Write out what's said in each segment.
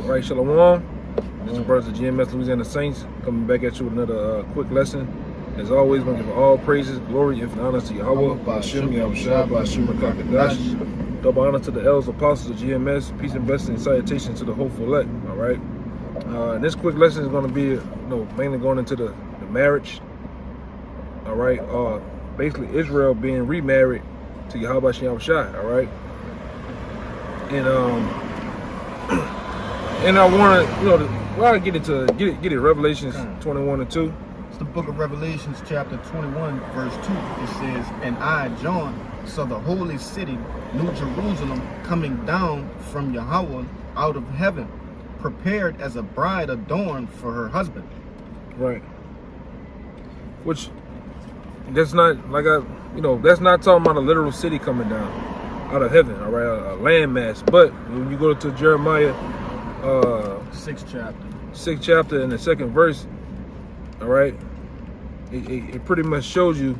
right, Shalom. This is brothers of GMS Louisiana Saints coming back at you with another quick lesson. As always, we're going to give all praises, glory, and honor to Yahweh, Ba'ashem, Yahushua, Ba'ashem, Rakakadash. Double honor to the elders, apostles of GMS. Peace and blessing and salutation to the hopeful elect. All right. And this quick lesson is going to be, mainly going into the marriage. All right. Basically, Israel being remarried to Yahweh Yahushua. All right. And I want to, I get it. Revelations 21 and 2. It's the book of Revelations, chapter 21, verse 2. It says, "And I, John, saw the holy city, New Jerusalem, coming down from Yahweh out of heaven, prepared as a bride adorned for her husband." Right. Which, that's not that's not talking about a literal city coming down out of heaven. All right, a landmass. But when you go to Jeremiah, 6th chapter in the 2nd verse, all right, it pretty much shows you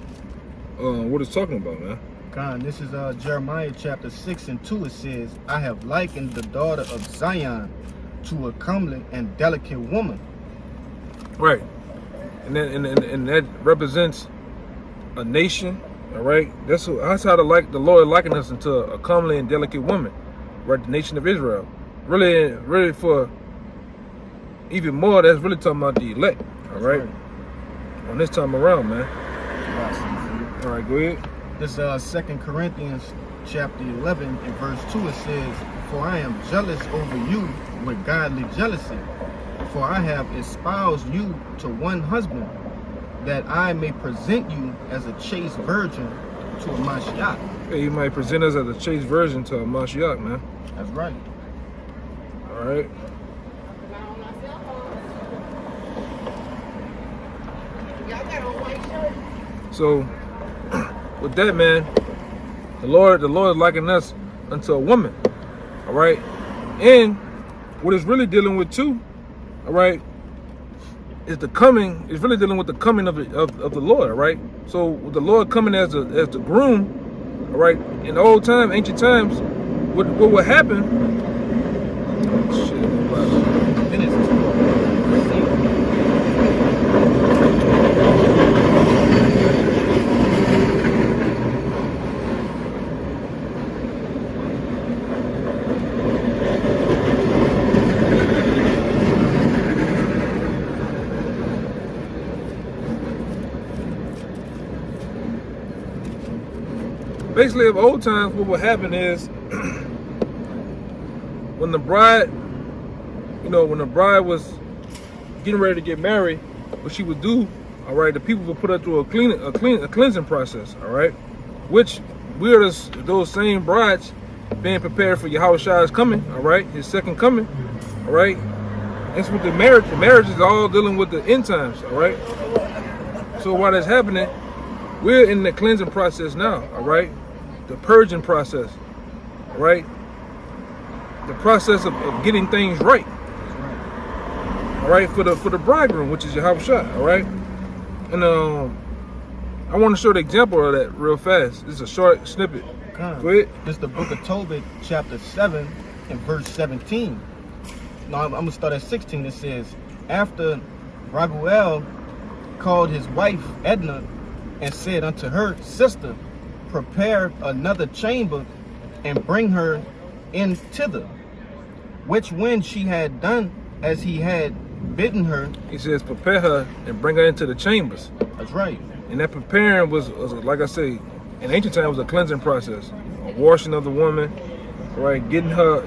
what it's talking about, man. God, this is Jeremiah chapter 6 and 2. It says, "I have likened the daughter of Zion to a comely and delicate woman." Right, and that represents a nation. All right, that's how the Lord likened us into a comely and delicate woman, right? The nation of Israel. Really, for even more, that's really talking about the elect. All right, on this time around, man. All right, go ahead. This 2 Corinthians chapter 11 and verse 2. It says, "For I am jealous over you with godly jealousy, for I have espoused you to one husband, that I may present you as a chaste virgin to a Mashiach." Hey, you might present us as a chaste virgin to a Mashiach, man. That's right. All right. So, with that, man, the Lord is likening us unto a woman. All right, and what it's really dealing with too, all right, is the coming. It's really dealing with the coming of the Lord. All right. So with the Lord coming as the groom, all right, in the old time, ancient times, what would happen? Basically, of old times, what would happen is when the bride was getting ready to get married, what she would do, all right, the people would put her through a cleansing process, all right, which we're those same brides being prepared for Yahushua's coming, all right, his second coming, all right. That's what the marriage is all dealing with the end times, all right. So while that's happening, we're in the cleansing process now, all right, the purging process, all right, the process of getting things right. All right, for the bridegroom, which is Yahushua, all right? And I want to show the example of that real fast. This is a short snippet. Go ahead. This is the book of Tobit, chapter 7 and verse 17. Now, I'm going to start at 16. It says, "After Raguel called his wife Edna and said unto her, Sister, prepare another chamber and bring her in thither. Which when she had done as he had bidden her," he says, prepare her and bring her into the chambers. That's right. And that preparing was like I say, in ancient times, was a cleansing process, a washing of the woman, right? Getting her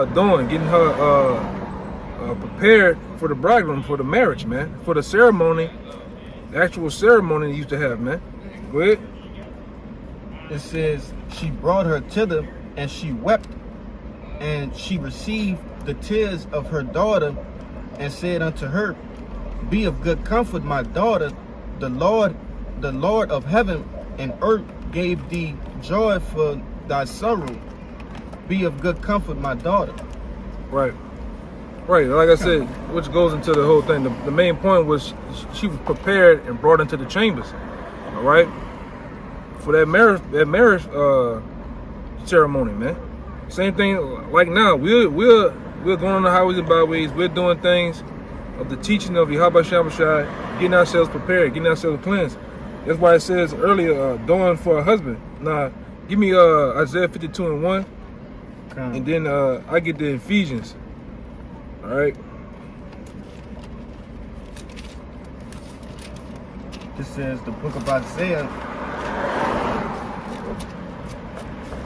adorned, getting her prepared for the bridegroom, for the marriage, man, for the ceremony, the actual ceremony they used to have, man. Go ahead. It says, "She brought her thither, and she wept, and she received the tears of her daughter, and said unto her, Be of good comfort, my daughter. The Lord of heaven and earth gave thee joy for thy sorrow. Be of good comfort, my daughter." Right. Like I said, which goes into the whole thing. The main point was she was prepared and brought into the chambers. All right. For that marriage ceremony, man. Same thing like now. We're We're going on the highways and byways. We're doing things of the teaching of Yahweh Shai, getting ourselves prepared, getting ourselves cleansed. That's why it says earlier, adorn for a husband. Now, give me Isaiah 52:1, and then I get the Ephesians. All right. This says the book of Isaiah,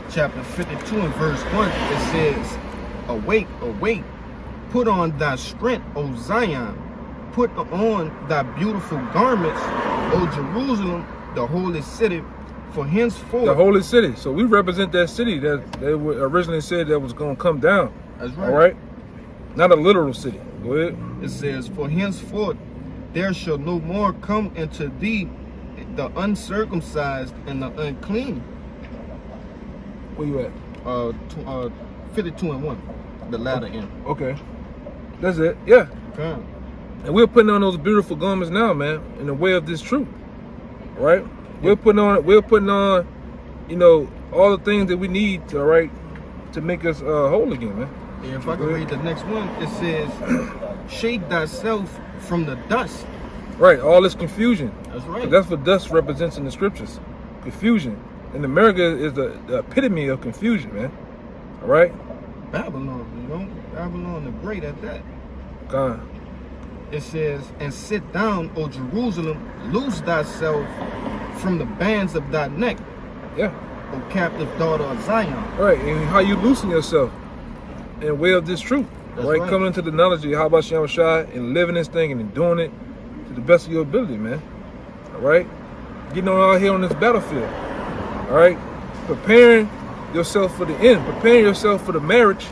chapter 52 and verse 1. It says, awake, awake, put on thy strength, O Zion. Put on thy beautiful garments, O Jerusalem, the holy city, for henceforth. The holy city. So we represent that city that they originally said that was going to come down. That's right. All right? Not a literal city. Go ahead. It says, for henceforth there shall no more come into thee the uncircumcised and the unclean. Where you at? 52 and 1, the latter end. Okay. That's it. Yeah. Okay. And we're putting on those beautiful garments now, man, in the way of this truth. Right? We're putting on, you know, all the things that we need to, all right, to make us whole again, man. Yeah, if I can read the next one, it says, shake thyself from the dust. Right, all this confusion. That's right. That's what dust represents in the scriptures. Confusion. And America is the epitome of confusion, man. All right? Babylon, you know? Babylon the Great at that. God. It says, and sit down, O Jerusalem, loose thyself from the bands of thy neck, Yeah. O captive daughter of Zion. Right, and how you loosen yourself in the way of this truth. That's right? right. Coming into the knowledge of Yahweh Shai and living this thing and doing it to the best of your ability, man. All right? Getting on out here on this battlefield. All right? Preparing yourself for the end. Preparing yourself for the marriage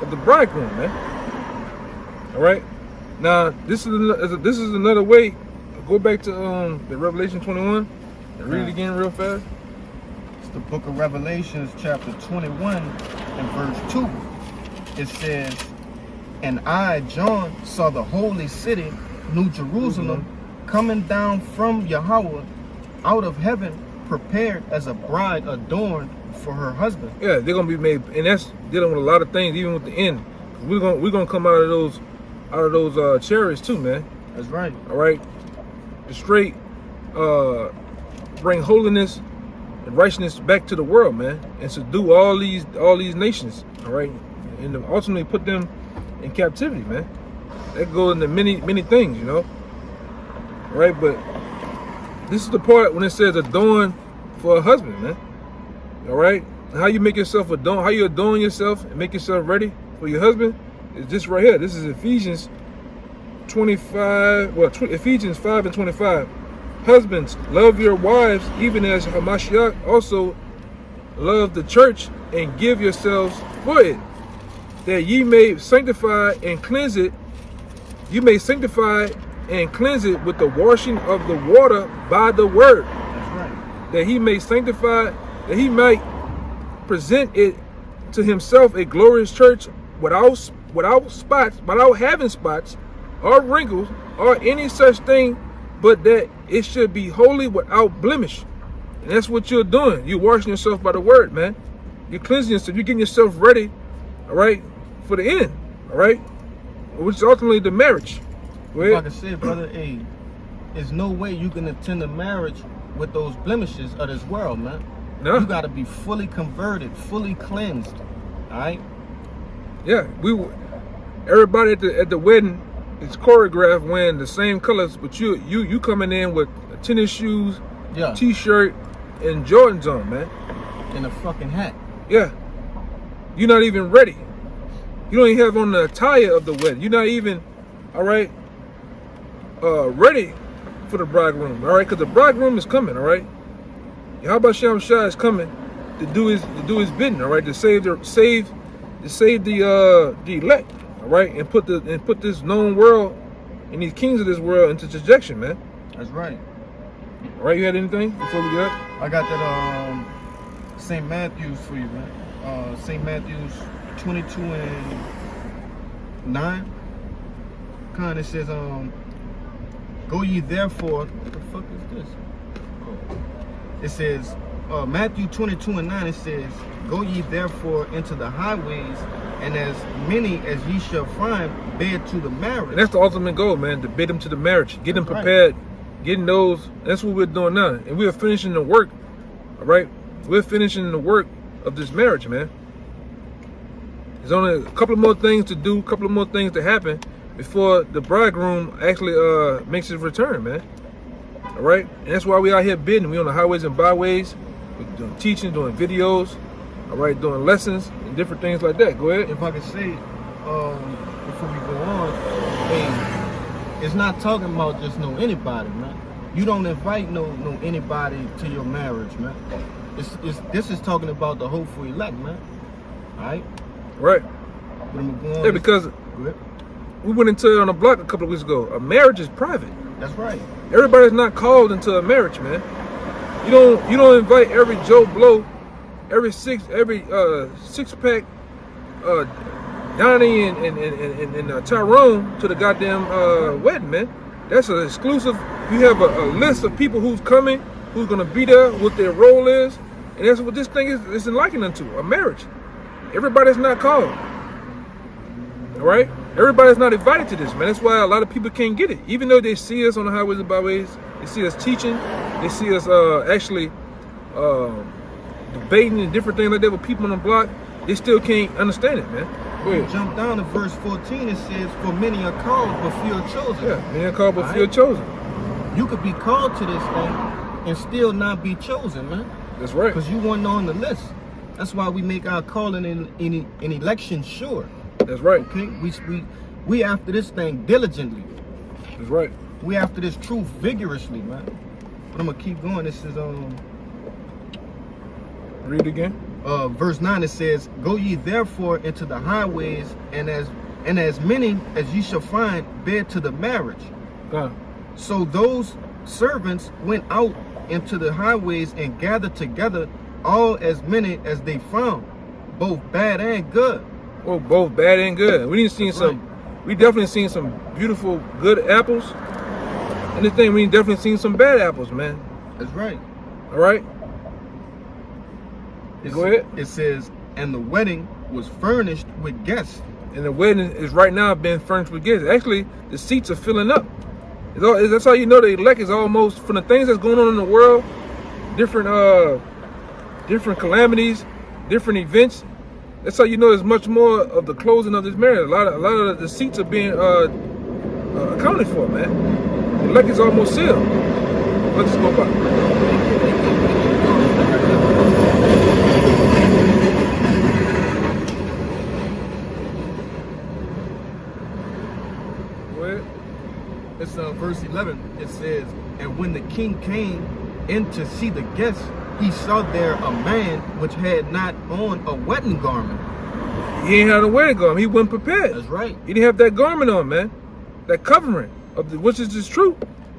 of the bridegroom, man. All right? Now, this is another way. Go back to the Revelation 21 and read it again real fast. It's the book of Revelations, chapter 21 and verse 2. It says, and I, John, saw the holy city, New Jerusalem, coming down from Yahweh out of heaven, prepared as a bride adorned for her husband. Yeah, they're gonna be made, and that's dealing with a lot of things, even with the end. We're gonna come out of those chariots too, man. That's right. All right, the straight bring holiness and righteousness back to the world, man, and subdue all these nations. All right, and ultimately put them in captivity, man. That goes into many things, you know. All right, but this is the part when it says adorn for a husband, man. All right, how you make yourself adorn, how you adorn yourself and make yourself ready for your husband is this right here. This is Ephesians 25. Well, Ephesians 5 and 25. Husbands, love your wives, even as Hamashiach also loved the church and give yourselves for it, that ye may sanctify and cleanse it. You may sanctify and cleanse it with the washing of the water by the word. That's right. That he may sanctify, that he might present it to himself a glorious church without spots, without having spots or wrinkles or any such thing, but that it should be holy without blemish. And that's what you're doing. You're washing yourself by the word, man. You're cleansing yourself. You're getting yourself ready, all right, for the end, all right, which is ultimately the marriage. Like I said, brother, hey, there's no way you can attend a marriage with those blemishes of this world, man. No. You got to be fully converted, fully cleansed, all right? Yeah, everybody at the wedding is choreographed wearing the same colors, but you coming in with tennis shoes, Yeah, t-shirt, and Jordans on, man. and a fucking hat. Yeah, you're not even ready. You don't even have on the attire of the wedding. You're not even, all right, ready for the bridegroom, all right, because the bridegroom is coming, all right. Yahweh Shai is coming to do his bidding, all right, to save the elect, all right, and put this known world and these kings of this world into subjection, man. That's right. All right, you had anything before we get up? I got that St. Matthew's for you, man. St. Matthew's 22 and 9. Kind of says, go ye therefore. What the fuck is this? Oh. It says, Matthew 22 and 9, it says, go ye therefore into the highways and as many as ye shall find bid to the marriage. And that's the ultimate goal, man, to bid them to the marriage, get them That's right. prepared, getting those. That's what we're doing now. And we're finishing the work, all right? We're finishing the work of this marriage, man. There's only a couple of more things to do, a couple of more things to happen before the bridegroom actually makes his return, man. All right? And that's why we out here bidding. We on the highways and byways, we're doing teaching, doing videos, all right, doing lessons and different things like that. Go ahead. If I could say, before we go on, hey, it's not talking about just no anybody, man. You don't invite no anybody to your marriage, man. This is talking about the hopeful elect, man. All right? Right. But I'm gonna go on. Yeah, because Go ahead. we went into it on the block a couple of weeks ago. A marriage is private. That's right. Everybody's not called into a marriage, man. You don't invite every Joe Blow, every six pack Donnie and Tyrone to the goddamn wedding, man. That's an exclusive. You have a list of people who's coming, who's gonna be there, what their role is, and that's what this thing is likened unto, a marriage. Everybody's not called. All right? Everybody's not invited to this, man. That's why a lot of people can't get it. Even though they see us on the highways and byways, they see us teaching, they see us actually debating and different things like that with people on the block, they still can't understand it, man. Go ahead. Jump down to verse 14. It says, "For many are called, but few are chosen." Yeah, many are called, but All few are right. chosen. You could be called to this thing and still not be chosen, man, That's right. because you weren't on the list. That's why we make our calling in election sure. That's right. Okay, we after this thing diligently. That's right. We after this truth vigorously, man. But I'm gonna keep going. This is Read it again. verse 9. It says, "Go ye therefore into the highways, and as many as ye shall find bid to the marriage." Go. So those servants went out into the highways and gathered together all as many as they found, both bad and good. Well, both bad and good. We definitely seen some beautiful, good apples. And the thing, we definitely seen some bad apples, man. That's right. All right? Go ahead. It says, "And the wedding was furnished with guests." And the wedding is right now being furnished with guests. Actually, the seats are filling up. That's how you know the elect is almost, from the things that's going on in the world, different calamities, different events. That's how you know there's much more of the closing of this marriage. A lot of the seats are being accounted for, man. The elect is almost sealed. Let's go by. Go ahead. It's verse 11. It says, "And when the king came in to see the guests, he saw there a man which had not on a wedding garment." He ain't had a wedding garment. He wasn't prepared. That's right. He didn't have that garment on, man. That covering of which is just true.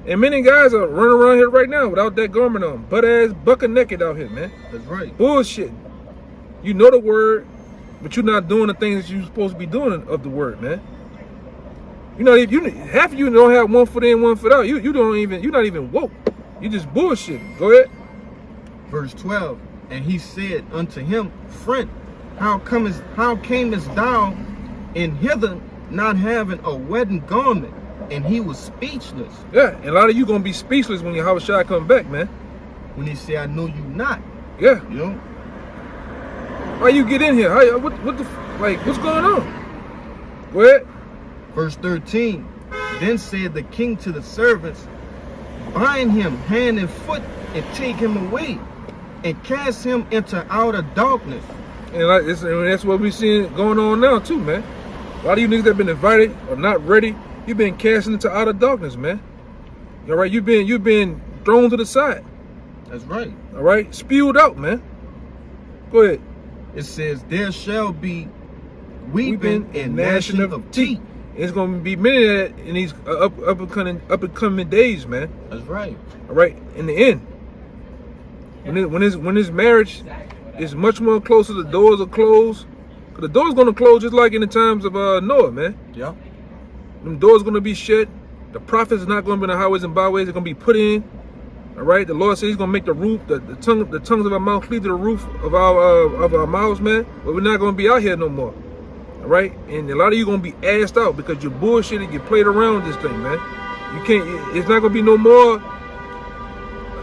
And many guys are running around here right now without that garment on, butt ass, bucket naked out here, man. That's right. Bullshit. You know the word, but you're not doing the things that you're supposed to be doing of the word, man. You know, if half of you don't have 1 foot in, 1 foot out, you're not even woke. You just bullshitting. Go ahead. Verse 12. "And he said unto him, Friend, how camest thou in hither not having a wedding garment? And he was speechless." Yeah, and a lot of you gonna be speechless when your Howard Shai come back, man. When he said, "I know you not." Yeah. You know? How you get in here? What's going on? Go ahead. Verse 13. "Then said the king to the servants, Bind him hand and foot, and take him away, and cast him into outer darkness." And that's what we seeing going on now too, man. A lot of you niggas that been invited or not ready, you've been cast into outer darkness, man. All right, you've been thrown to the side. That's right. All right, spewed out, man. Go ahead. It says, "There shall be weeping and gnashing of teeth." It's gonna be many of that in these up and coming days, man. That's right. All right, in the end, when this marriage is much more closer, the doors are closed. 'Cause the doors gonna close just like in the times of Noah, man. Yeah. Them doors gonna be shut. The prophets are not gonna be in the highways and byways. They're gonna be put in. All right. The Lord says He's gonna make the roof, the tongues of our mouth cleave to the roof of our mouths, man. But we're not gonna be out here no more. All right, and a lot of you gonna be assed out because you bullshitted, you played around with this thing, man. You can't. It's not gonna be no more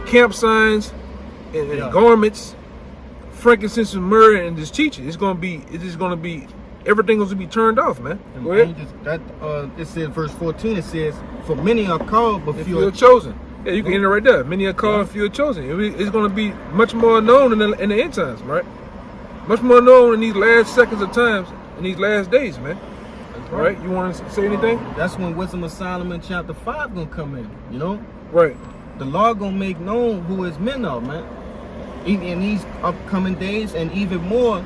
camp signs and garments, frankincense and myrrh, and this teaching. It's just gonna be. Everything was to be turned off, man. Go ahead. It says verse 14. It says, "For many are called, but few are chosen." Yeah, you can end it right there. Many are called, and few are chosen. It's going to be much more known in the end times, right? Much more known in these last seconds of times, in these last days, man. All right. You want to say anything? That's when Wisdom of Solomon chapter 5 gonna come in. You know. Right. The Lord gonna make known who his men are, man. In these upcoming days, and even more.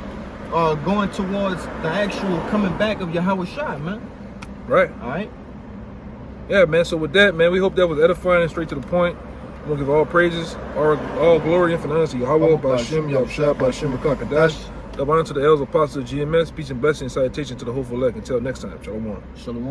Going towards the actual coming back of Yahweh Shai, man. Right. All right. Yeah, man. So with that, man, we hope that was edifying and straight to the point. I'm gonna give all praises, all glory and finance to Yahweh, Ba'ashem, Yahshua, Ba'ashem, B'Kakadash. Double honor to the elders, apostles of GMS. Peace and blessing and salutation to the hopeful elect. Until next time, Shalom. Shalom.